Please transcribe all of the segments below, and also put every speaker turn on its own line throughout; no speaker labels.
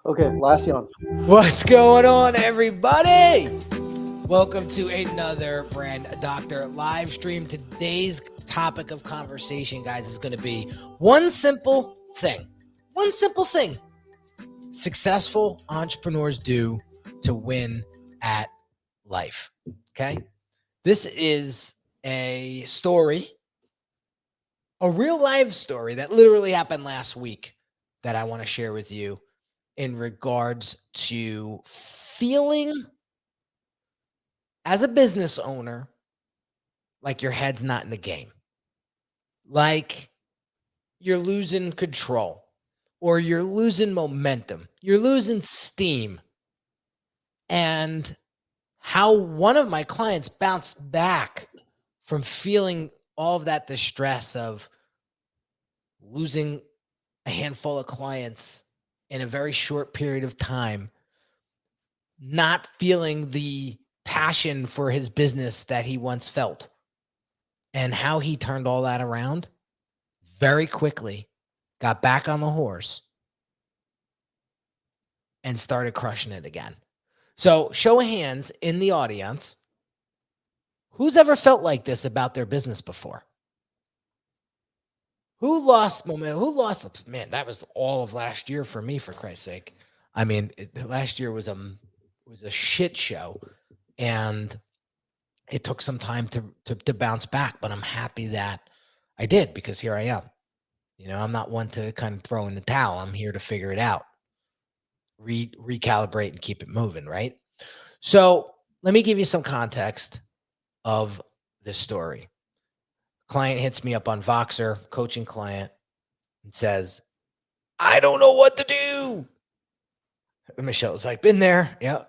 Okay, last yawn.
What's going on, everybody? Welcome to another Brand Doctor live stream. Today's topic of conversation, guys, is going to be one simple thing. One simple thing successful entrepreneurs do to win at life. Okay? This is a story, a real life story that literally happened last week that I want to share with you in regards to feeling as a business owner like your head's not in the game, like you're losing control or you're losing momentum, you're losing steam. And how one of my clients bounced back from feeling all of that distress of losing a handful of clients in a very short period of time, not feeling the passion for his business that he once felt, and how he turned all that around very quickly, got back on the horse, and started crushing it again. So show of hands in the audience, who's ever felt like this about their business before? Who lost momentum? Who lost? Man, that was all of last year for me, for Christ's sake. I mean, last year was a shit show, and it took some time to bounce back, but I'm happy that I did, because here I am. You know, I'm not one to kind of throw in the towel. I'm here to figure it out, recalibrate and keep it moving, right? So let me give you some context of this story. Client hits me up on Voxer, coaching client, and says, I don't know what to do. Michelle's like, been there. Yeah.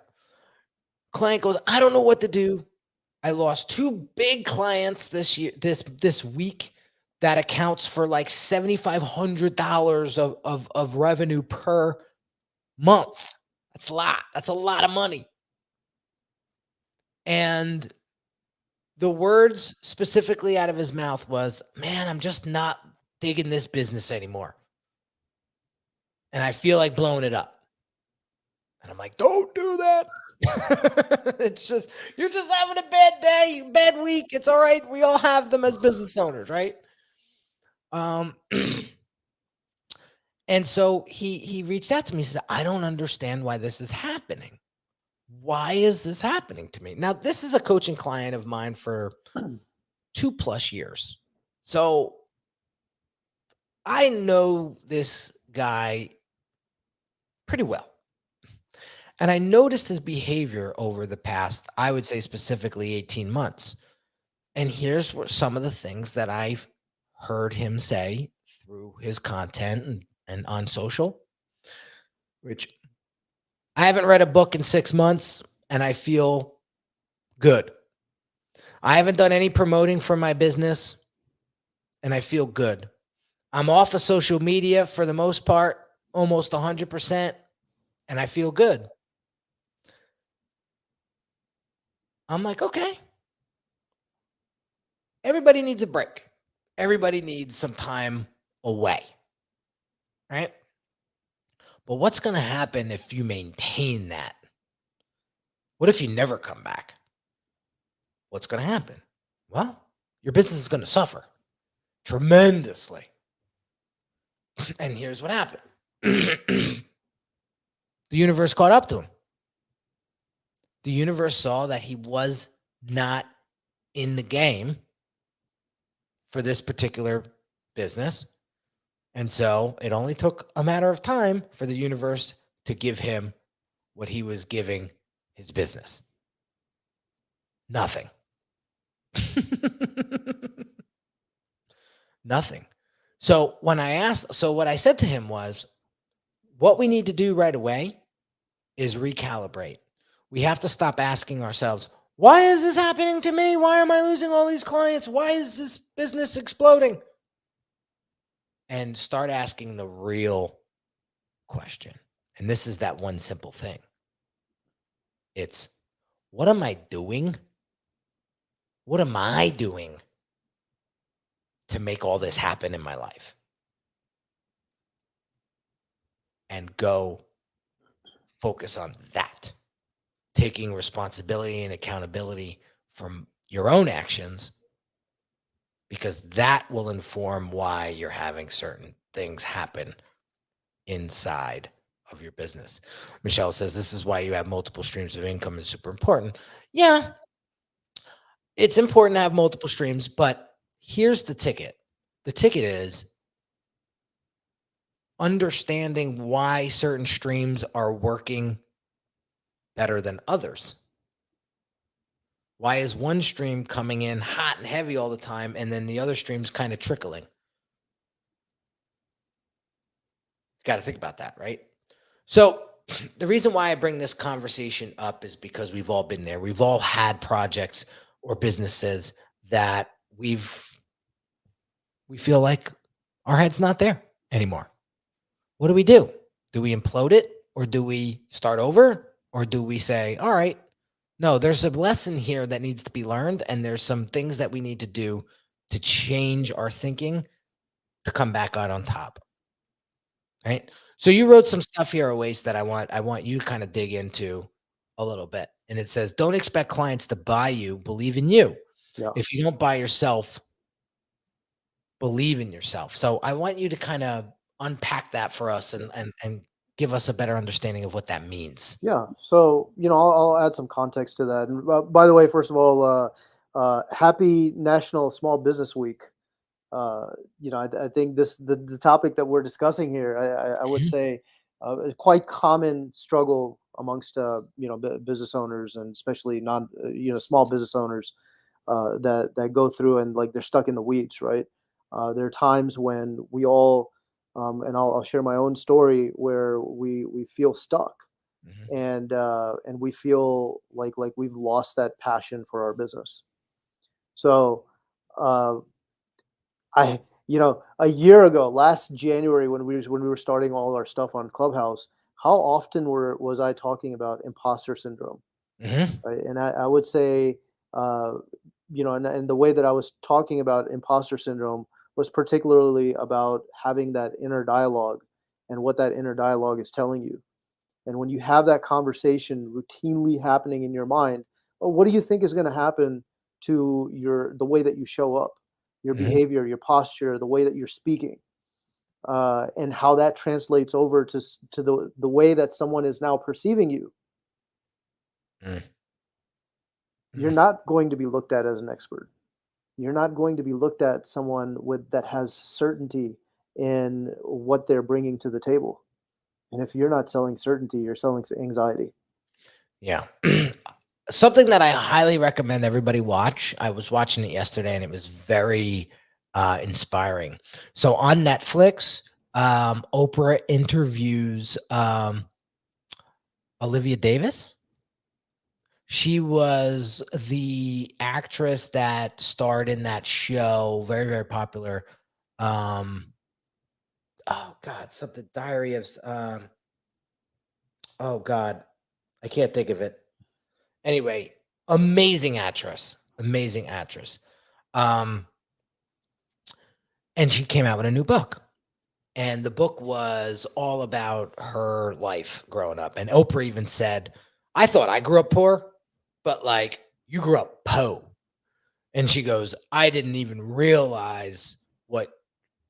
Client goes, I don't know what to do. I lost 2 big clients this year, this week, that accounts for like $7,500 of revenue per month. That's a lot. That's a lot of money. And the words specifically out of his mouth was, man, I'm just not digging this business anymore. And I feel like blowing it up. And I'm like, don't do that. It's just, you're just having a bad day, bad week. It's all right. We all have them as business owners, right? And so he reached out to me and said, I don't understand why this is happening. Why is this happening to me? Now, this is a coaching client of mine for 2+ years. So I know this guy pretty well. And I noticed his behavior over the past, I would say specifically 18 months. And here's what some of the things that I've heard him say through his content and on social, which I haven't read a book in 6 months and I feel good. I haven't done any promoting for my business and I feel good. I'm off of social media for the most part, almost 100%, and I feel good. I'm like, okay. Everybody needs a break. Everybody needs some time away, right? But what's going to happen if you maintain that? What if you never come back? What's going to happen? Well, your business is going to suffer tremendously. And here's what happened. The universe caught up to him. The universe saw that he was not in the game for this particular business. And so it only took a matter of time for the universe to give him what he was giving his business. Nothing. Nothing. So what I said to him was, what we need to do right away is recalibrate. We have to stop asking ourselves, why is this happening to me? Why am I losing all these clients? Why is this business exploding? And start asking the real question. And this is that one simple thing. It's, what am I doing? What am I doing to make all this happen in my life? And go focus on that, taking responsibility and accountability from your own actions, because that will inform why you're having certain things happen inside of your business. Michelle says, this is why you have multiple streams of income is super important. Yeah, it's important to have multiple streams, but here's the ticket. The ticket is understanding why certain streams are working better than others. Why is one stream coming in hot and heavy all the time, and then the other stream's kind of trickling? Got to think about that, right? So the reason why I bring this conversation up is because we've all been there. We've all had projects or businesses that we feel like our head's not there anymore. What do? Do we implode it, or do we start over, or do we say, all right, no, there's a lesson here that needs to be learned, and there's some things that we need to do to change our thinking to come back out on top, right? So you wrote some stuff here, Oase, that I want you to kind of dig into a little bit. And it says, don't expect clients to buy you, believe in you.
Yeah.
If you don't buy yourself, believe in yourself. So I want you to kind of unpack that for us and give us a better understanding of what that means.
Yeah. So, I'll add some context to that. And by the way, first of all, happy National Small Business Week. I think the topic that we're discussing here, I would
Mhm.
say, a quite common struggle amongst business owners, and especially non small business owners that go through, and like they're stuck in the weeds, right? There are times when we all, and I'll share my own story, where we feel stuck,
Mhm.
and we feel like we've lost that passion for our business. So, uh, a year ago, last January, when we were starting all our stuff on Clubhouse, how often was I talking about imposter syndrome,
Mhm.
right? And I would say, uh, and the way that I was talking about imposter syndrome was particularly about having that inner dialogue, and what that inner dialogue is telling you. And when you have that conversation routinely happening in your mind, well, what do you think is going to happen to the way that you show up, your
Mhm.
behavior, your posture, the way that you're speaking, and how that translates over to the way that someone is now perceiving you?
Mm.
You're
Mm.
not going to be looked at as an expert. You're not going to be looked at someone with that has certainty in what they're bringing to the table. And if you're not selling certainty, you're selling anxiety.
Yeah. Something that I highly recommend everybody watch. I was watching it yesterday and it was very inspiring. So on Netflix, Oprah interviews Olivia Davis. She was the actress that starred in that show, very, very popular. Um, oh God, something Diary of oh God, I can't think of it. Anyway, amazing actress, amazing actress. Um, and she came out with a new book. And the book was all about her life growing up. And Oprah even said, I thought I grew up poor, but like you grew up po. And she goes, I didn't even realize what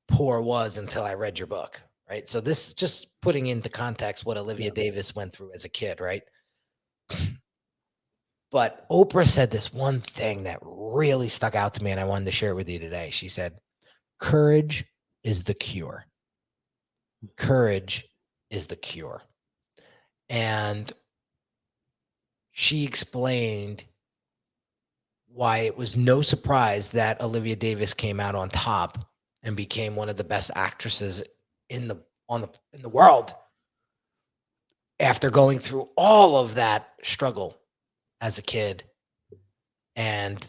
poor was until I read your book. Right. So this is just putting into context what Olivia
Yeah.
Davis went through as a kid. Right. But Oprah said this one thing that really stuck out to me, and I wanted to share it with you today. She said, courage is the cure. Courage is the cure. And she explained why it was no surprise that Olivia Davis came out on top and became one of the best actresses in the world after going through all of that struggle as a kid. And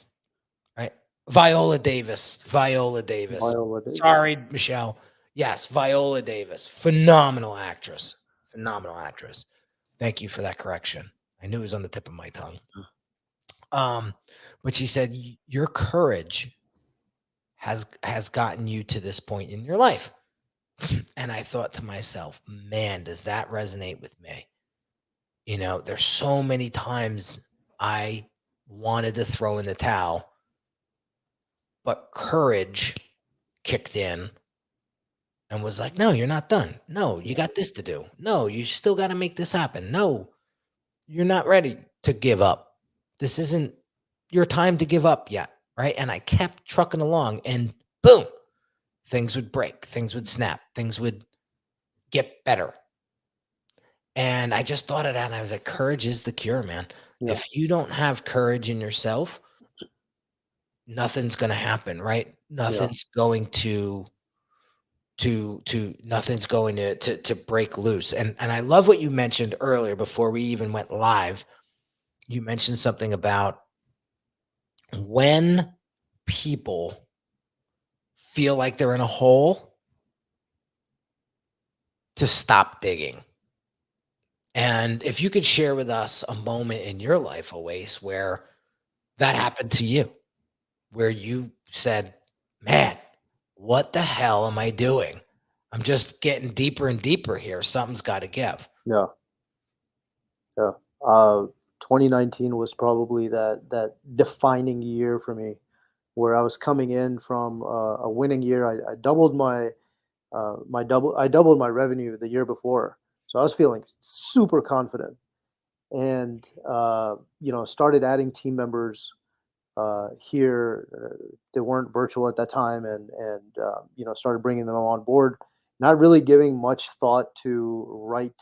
right, Viola Davis.
Viola Davis.
Sorry, Michelle. Yes, Viola Davis. Phenomenal actress. Phenomenal actress. Thank you for that correction. I knew it was on the tip of my tongue. Um, but she said your courage has gotten you to this point in your life. And I thought to myself, man, does that resonate with me? There's so many times I wanted to throw in the towel, but courage kicked in and was like, no, you're not done. No, you got this to do. No, you still got to make this happen. No, you're not ready to give up. This isn't your time to give up yet. Right. And I kept trucking along, and boom, things would break, things would snap, things would get better. And I just thought of that, and I was like, courage is the cure, man.
Yeah.
If you don't have courage in yourself, nothing's going to happen, right? Nothing's going to nothing's going to break loose. And I love what you mentioned earlier before we even went live. You mentioned something about when people feel like they're in a hole, to stop digging. And if you could share with us a moment in your life, Awais, where that happened to you, where you said, man, what the hell am I doing? I'm just getting deeper and deeper here. Something's got to give.
Yeah. 2019 was probably that defining year for me, where I was coming in from a winning year. I doubled I doubled my revenue the year before, so I was feeling super confident, and started adding team members here. They weren't virtual at that time, and started bringing them on board. Not really giving much thought to right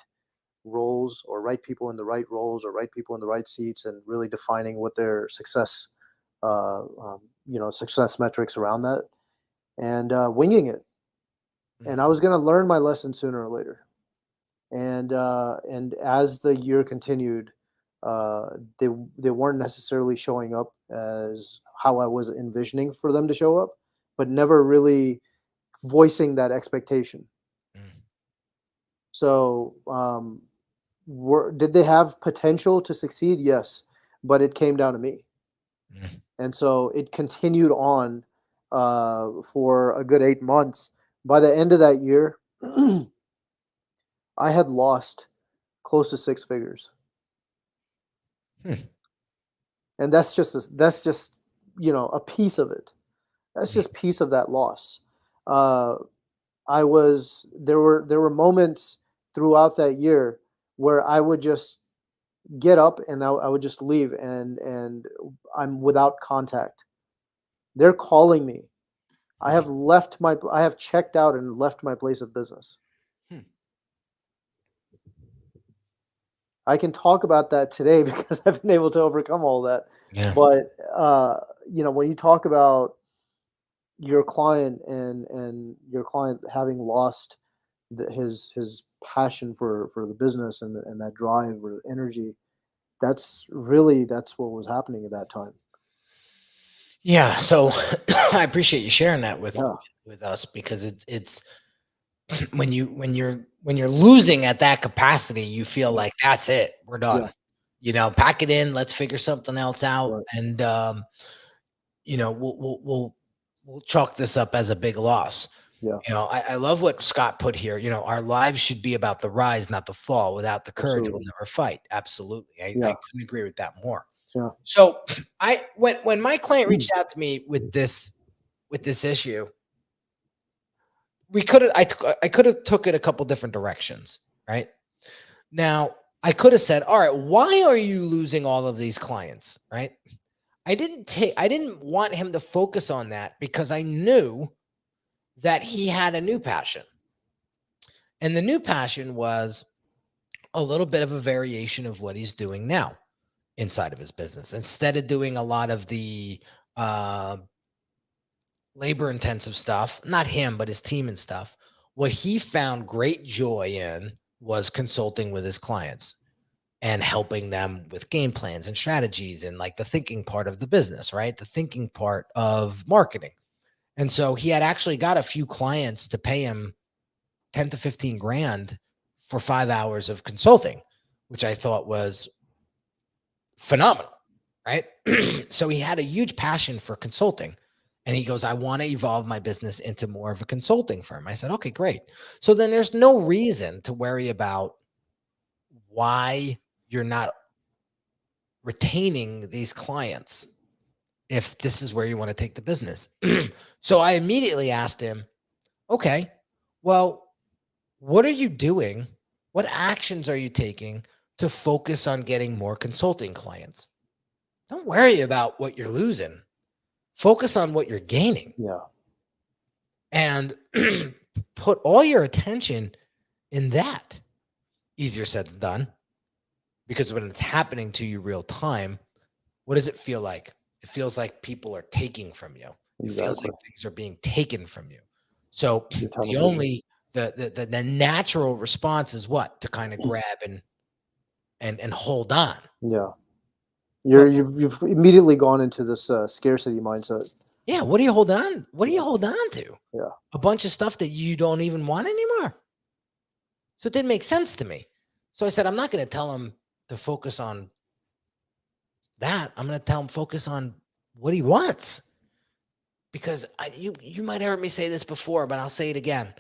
roles or right people in the right roles or right people in the right seats, and really defining what their success metrics around that, and winging it. And I was going to learn my lesson sooner or later. And as the year continued, they weren't necessarily showing up as how I was envisioning for them to show up, but never really voicing that expectation.
Mm.
So, did they have potential to succeed? Yes, but it came down to me.
Mm.
And so it continued on for a good 8 months. By the end of that year, I had lost close to six figures.
Hmm.
And that's just a piece of it. That's just piece of that loss. There were moments throughout that year where I would just get up and I would just leave, and I'm without contact. They're calling me. I have checked out and left my place of business.
Hmm.
I can talk about that today because I've been able to overcome all that.
Yeah.
But when you talk about your client and your client having lost his passion for the business and that drive or energy, that's what was happening at that time.
Yeah. So I appreciate you sharing that with us, because it's when you're losing at that capacity, you feel like that's it, we're done. Pack it in, let's figure something else out.
Right.
And we'll chalk this up as a big loss.
Yeah.
I love what Scott put here. Our lives should be about the rise, not the fall. Without the courage, we'll
Absolutely.
never fight. Absolutely. I couldn't agree with that more.
Yeah.
So when my client reached out to me with this issue, I could have took it a couple different directions, right? Now, I could have said, all right, why are you losing all of these clients, right? I didn't want him to focus on that, because I knew that he had a new passion. And the new passion was a little bit of a variation of what he's doing now inside of his business. Instead of doing a lot of the labor intensive stuff, not him, but his team and stuff, what he found great joy in was consulting with his clients and helping them with game plans and strategies and like the thinking part of the business, right? The thinking part of marketing. And so he had actually got a few clients to pay him 10 to 15 grand for 5 hours of consulting, which I thought was phenomenal, right? So he had a huge passion for consulting. And he goes, I want to evolve my business into more of a consulting firm. I said, okay, great. So then there's no reason to worry about why you're not retaining these clients if this is where you want to take the business. So I immediately asked him, okay, well, what are you doing? What actions are you taking to focus on getting more consulting clients? Don't worry about what you're losing. Focus on what you're gaining.
Yeah.
And put all your attention in that. Easier said than done. Because when it's happening to you real time, what does it feel like? It feels like people are taking from you. It feels
Exactly.
like things are being taken from you. So
Your time
the
is limited.
only the natural response is what? To kind of grab and hold on.
Yeah.
But
You've immediately gone into this scarcity mindset.
yeah, what are you holding on? What do you hold on to?
Yeah.
A bunch of stuff that you don't even want anymore. So it didn't make sense to me. So I said, I'm not going to tell him to focus on that. I'm going to tell him focus on what he wants. Because you might have heard me say this before, but I'll say it again.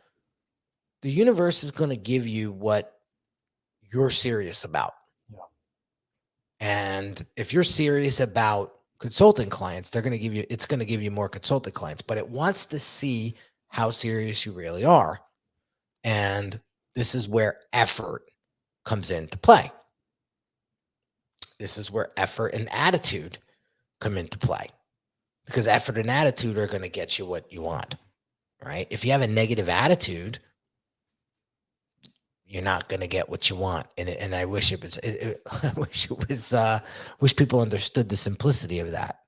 The universe is going to give you what you're serious about.
Yeah.
And if you're serious about consulting clients, it's going to give you more consulting clients, but it wants to see how serious you really are. And this is where effort comes into play. This is where effort and attitude come into play, because effort and attitude are going to get you what you want, right? If you have a negative attitude, you're not going to get what you want. And I wish wish people understood the simplicity of that.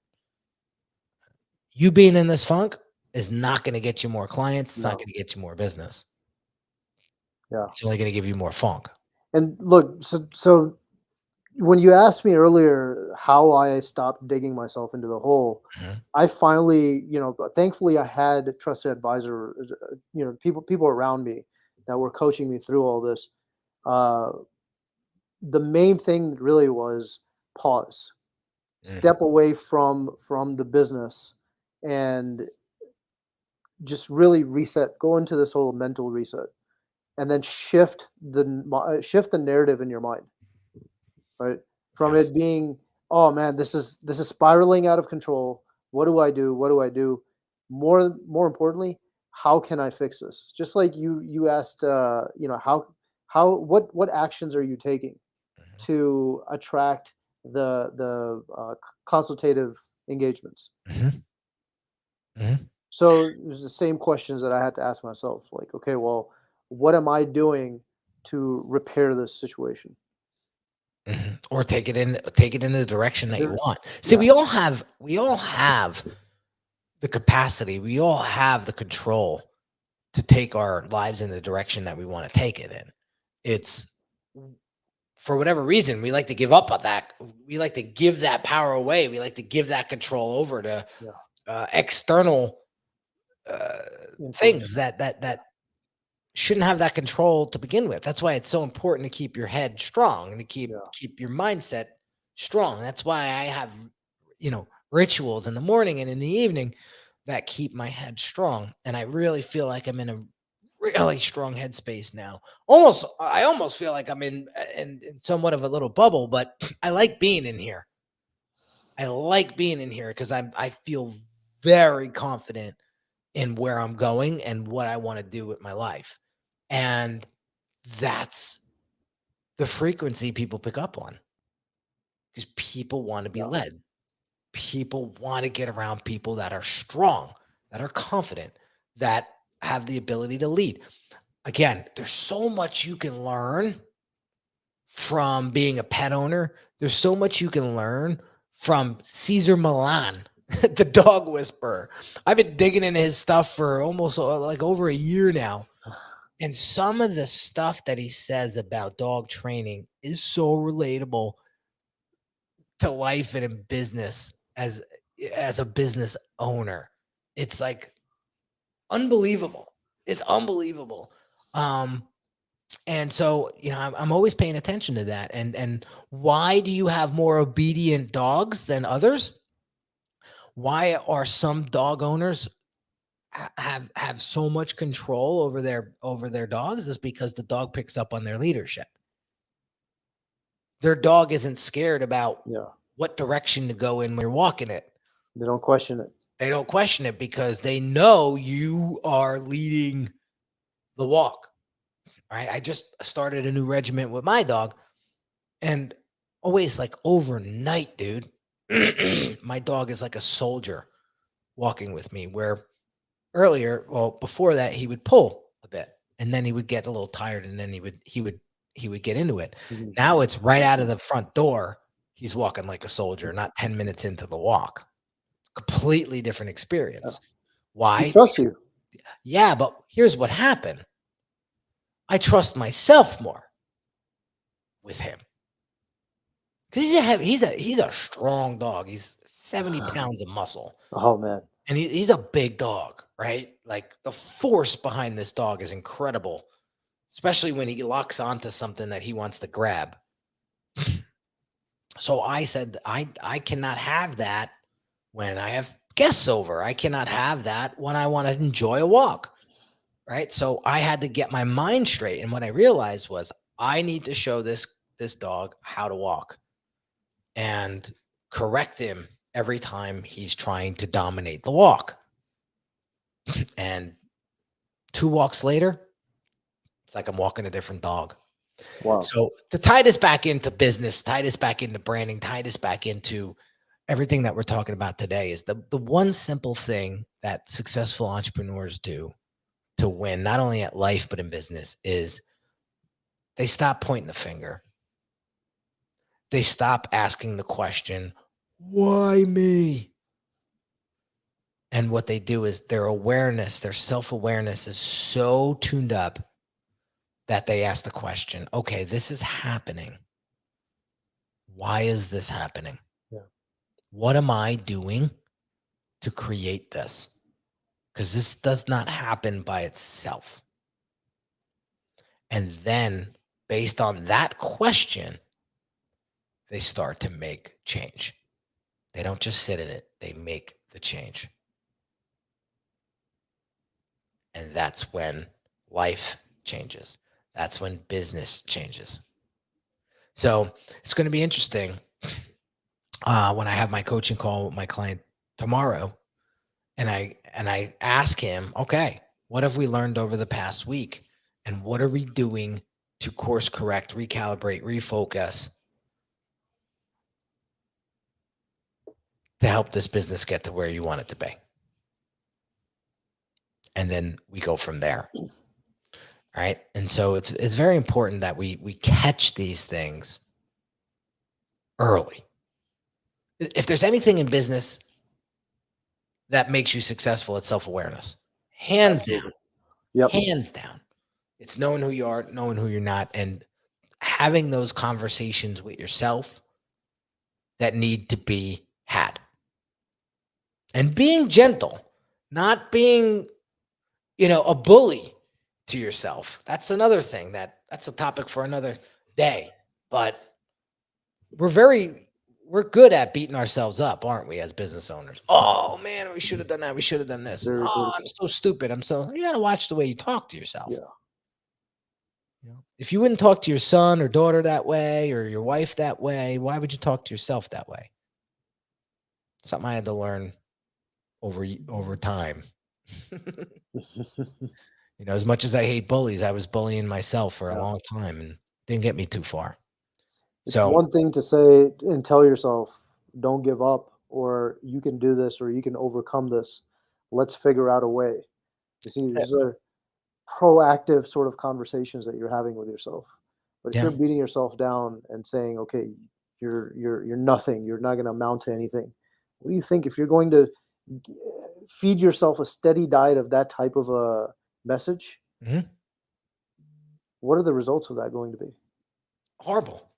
You being in this funk is not going to get you more clients. It's not going to get you more business.
Yeah.
It's only going to give you more funk.
And look, so when you asked me earlier how I stopped digging myself into the hole, I finally, thankfully I had trusted advisors, people around me that were coaching me through all this. The main thing really was pause, step away from the business, and just really reset, go into this whole mental reset, and then shift the narrative in your mind, right? From it being, oh man, this is spiraling out of control. What do I do? What do I do? More importantly, how can I fix this? Just like you asked, what actions are you taking to attract the consultative engagements? So it was the same questions that I had to ask myself. Like, okay, well, what am I doing to repair this situation?
Or take it in the direction that you want. See,
Yeah.
we all have the capacity. We all have the control to take our lives in the direction that we want to take it in. It's, for whatever reason, we like to give up on that. We like to give that power away. We like to give that control over to external things that shouldn't have that control to begin with. That's why it's so important to keep your head strong and to keep your mindset strong. That's why I have, rituals in the morning and in the evening that keep my head strong. And I really feel like I'm in a really strong headspace now. I almost feel like I'm in somewhat of a little bubble, but I like being in here. I like being in here because I feel very confident in where I'm going and what I want to do with my life. And that's the frequency people pick up on, because people want to be led. People want to get around people that are strong, that are confident, that have the ability to lead. Again, there's so much you can learn from being a pet owner. There's so much you can learn from Cesar Millan, the dog whisperer. I've been digging into his stuff for almost like over a year now. And some of the stuff that he says about dog training is so relatable to life and in business as a business owner. It's like unbelievable. It's unbelievable. And so, I'm always paying attention to that. And why do you have more obedient dogs than others? Why are some dog owners have so much control over their dogs? Is because the dog picks up on their leadership. their dog isn't scared about
Yeah.
what direction to go in when you're walking it.
They don't question it.
They don't question it because they know you are leading the walk. Right. I just started a new regiment with my dog, and always like overnight, dude, my dog is like a soldier walking with me, where earlier, well, before that, he would pull a bit and then he would get a little tired and then he would get into it.
Mhm.
Now it's right out of the front door. He's walking like a soldier, not 10 minutes into the walk. Completely different experience.
He
Why?
trusts you.
Yeah, but here's what happened. I trust myself more with him. Because he's a strong dog. He's 70 pounds of muscle.
Oh man.
And he's a big dog, right? Like the force behind this dog is incredible, especially when he locks onto something that he wants to grab. So I said, I cannot have that when I have guests over. I cannot have that when I want to enjoy a walk, right? So I had to get my mind straight. And what I realized was I need to show this dog how to walk and correct him every time he's trying to dominate the walk. And 2 walks later, it's like I'm walking a different dog.
Wow.
So to tie this back into business, tie this back into branding, tie this back into everything that we're talking about today is the one simple thing that successful entrepreneurs do to win, not only at life, but in business, is they stop pointing the finger. They stop asking the question, why me? And what they do is their awareness, their self-awareness is so tuned up that they ask the question, okay, this is happening. Why is this happening?
Yeah.
What am I doing to create this? Because this does not happen by itself. And then based on that question, they start to make change. They don't just sit in it, they make the change. And that's when life changes. That's when business changes. So it's going to be interesting when I have my coaching call with my client tomorrow, and I ask him, okay, what have we learned over the past week? And what are we doing to course correct, recalibrate, refocus to help this business get to where you want it to be? And then we go from there. Right. And so it's very important that we catch these things early. If there's anything in business that makes you successful, it's self-awareness. Hands down.
Yep.
Hands down. It's knowing who you are, knowing who you're not, and having those conversations with yourself that need to be had. And being gentle, not being, a bully to yourself. That's another thing that's a topic for another day. But we're good at beating ourselves up, aren't we, as business owners? Oh man, we should have done that. We should have done this.
Very
Oh, I'm so stupid. You got to watch the way you talk to yourself.
Yeah.
If you wouldn't talk to your son or daughter that way, or your wife that way, why would you talk to yourself that way? Something I had to learn over time. As much as I hate bullies, I was bullying myself for a long time and didn't get me too far.
It's one thing to say and tell yourself, don't give up, or you can do this, or you can overcome this. Let's figure out a way. You see, these are proactive sort of conversations that you're having with yourself. But if you're beating yourself down and saying, okay, you're nothing, you're not going to amount to anything. What do you think if you're going to feed yourself a steady diet of that type of a message?
Mm-hmm.
What are the results of that going to be?
Horrible.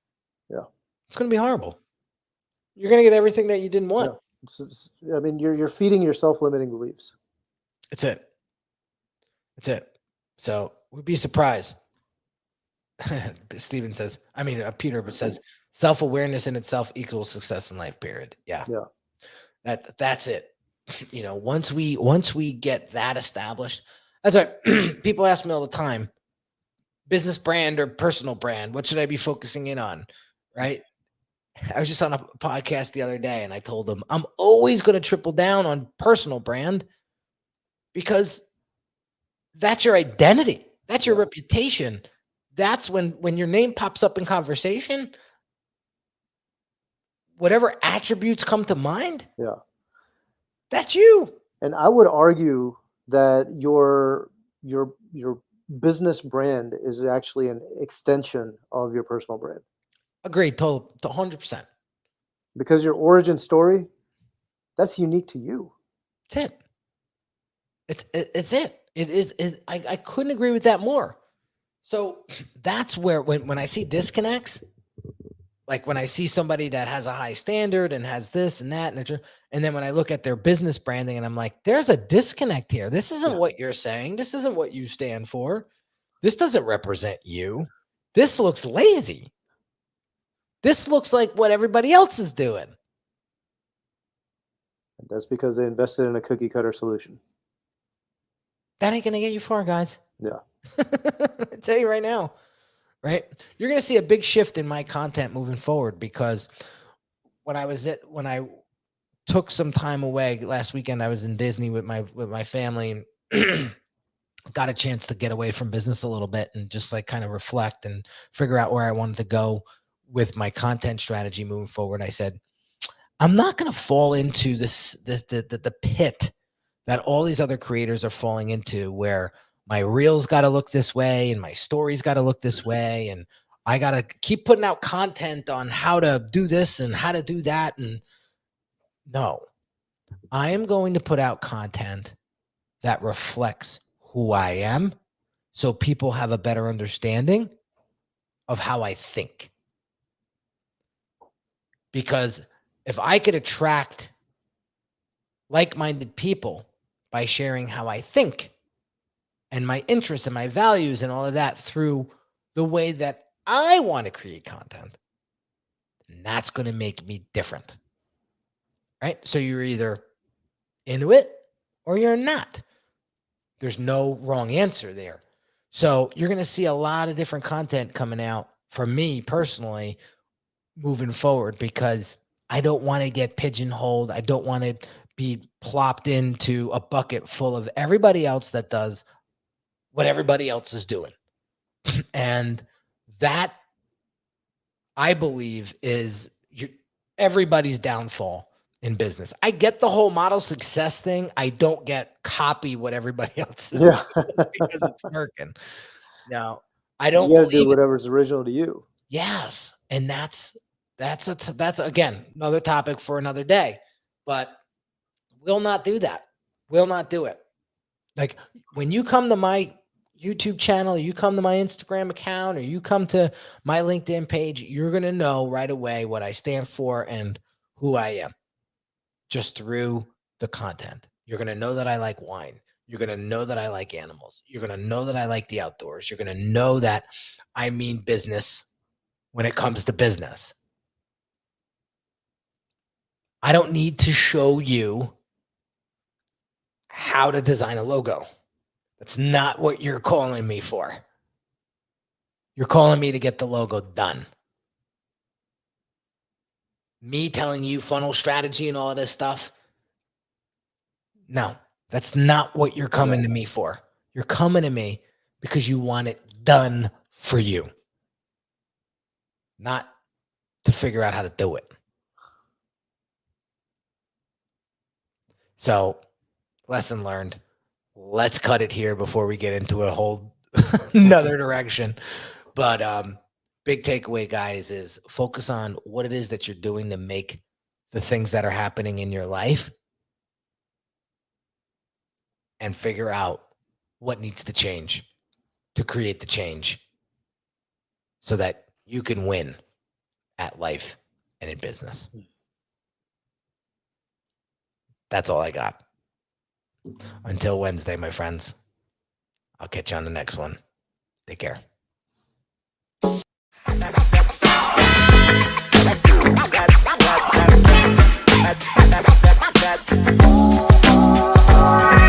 Yeah.
It's going to be horrible. You're going to get everything that you didn't want.
Yeah. You're feeding your self-limiting beliefs.
That's it. So we'd be surprised. Steven says, Peter says, self-awareness in itself equals success in life, period. Yeah. That's it. Once we get that established, that's right. People ask me all the time, business brand or personal brand, what should I be focusing in on? right? I was just on a podcast the other day and I told them I'm always going to triple down on personal brand because that's your identity. That's your reputation. That's when your name pops up in conversation, whatever attributes come to mind.
Yeah.
That's you.
And I would argue that your business brand is actually an extension of your personal brand.
Agreed. Total 100%.
Because your origin story, that's unique to you.
That's it. It's it. It is. I couldn't agree with that more. So that's where when I see disconnects, like when I see somebody that has a high standard and has this and that, and then when I look at their business branding and I'm like, there's a disconnect here. This isn't what you're saying. This isn't what you stand for. This doesn't represent you. This looks lazy. This looks like what everybody else is doing.
And that's because they invested in a cookie cutter solution.
That ain't going to get you far, guys.
Yeah.
I tell you right now, right? You're going to see a big shift in my content moving forward because when I took some time away last weekend, I was in Disney with my family and got a chance to get away from business a little bit and just like kind of reflect and figure out where I wanted to go with my content strategy moving forward. I said, I'm not going to fall into the pit that all these other creators are falling into, where my reels got to look this way and my stories got to look this way, and I got to keep putting out content on how to do this and how to do that. And no, I am going to put out content that reflects who I am, so people have a better understanding of how I think. Because if I could attract like-minded people by sharing how I think and my interests and my values and all of that through the way that I want to create content, that's going to make me different, right? So you're either into it or you're not. There's no wrong answer there. So you're going to see a lot of different content coming out from me personally moving forward, because I don't want to get pigeonholed. I don't want to be plopped into a bucket full of everybody else that does what everybody else is doing. And that, I believe, is everybody's downfall in business. I get the whole model success thing. I don't get copy what everybody else is doing because it's working. No, I don't.
You got to do whatever's original to you.
Yes, and that's again another topic for another day. But we'll not do that. We'll not do it. Like when you come to my YouTube channel, you come to my Instagram account, or you come to my LinkedIn page, you're going to know right away what I stand for and who I am just through the content. You're going to know that I like wine. You're going to know that I like animals. You're going to know that I like the outdoors. You're going to know that I mean business when it comes to business. I don't need to show you how to design a logo. That's not what you're calling me for. You're calling me to get the logo done. Me telling you funnel strategy and all of this stuff. No, that's not what you're coming to me for. You're coming to me because you want it done for you, not to figure out how to do it. So, lesson learned. Let's cut it here before we get into a whole another direction. But big takeaway, guys, is focus on what it is that you're doing to make the things that are happening in your life, and figure out what needs to change to create the change so that you can win at life and in business. That's all I got. Until Wednesday, my friends. I'll catch you on the next one. Take care.
That